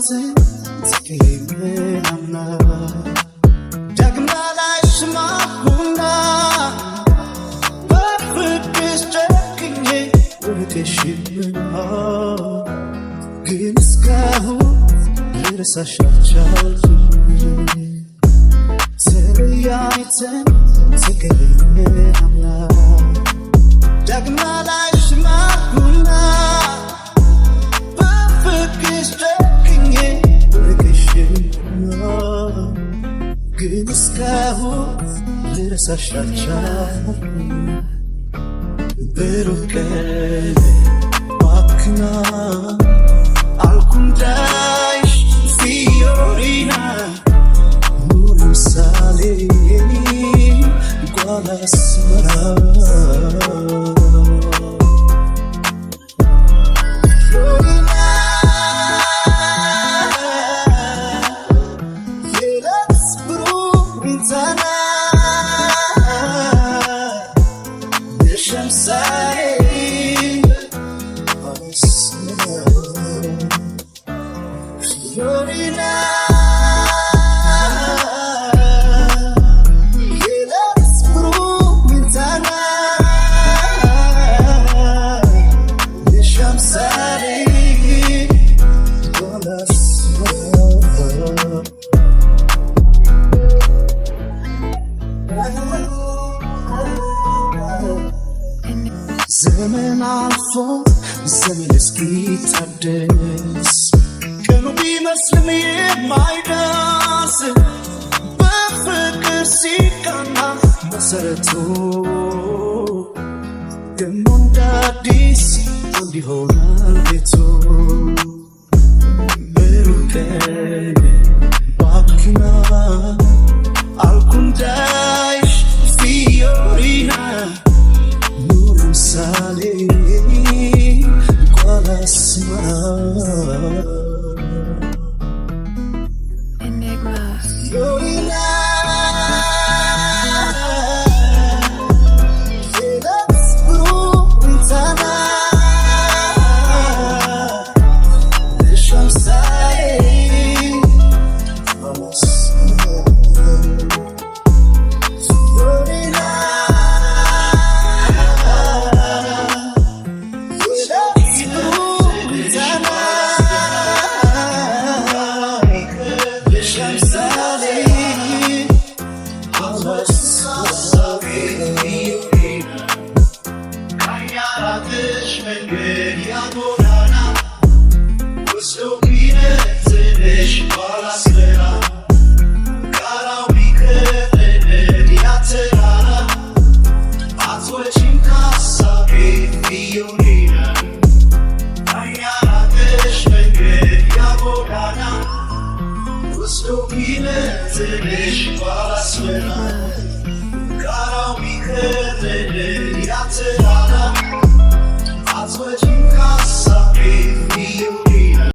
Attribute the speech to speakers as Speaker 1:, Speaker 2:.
Speaker 1: Dagmalitin Tekeyim amna Dagmalay shmahuna Perfect is checking it Urkeshim Gilskahu Lirasashachal Teriyanitin Tekeyim amna Dagmalay shmahuna ግን እስካሁን ልረሳሻቸው ብሩህ ቀን ባክና አልኩንዳይሽ ፊዮሪና ሙሉ ምሳሌ ጓላ አስመራ ዘመን አልፎ ዘመን እስኪታደስ ቀኑ ቢመስልም የማይደርስ በፍቅር ሲቃና መሰረቱ ደሞ እንደ አዲስ እንዲሆናል ቤቱ ብሩህ ቀን ባክና አልኩንዳይሽ ፊዮሪና Sale qual asma Enigma Florina Felix Brutana Deixa-me sair qual asma Florina Cara, we could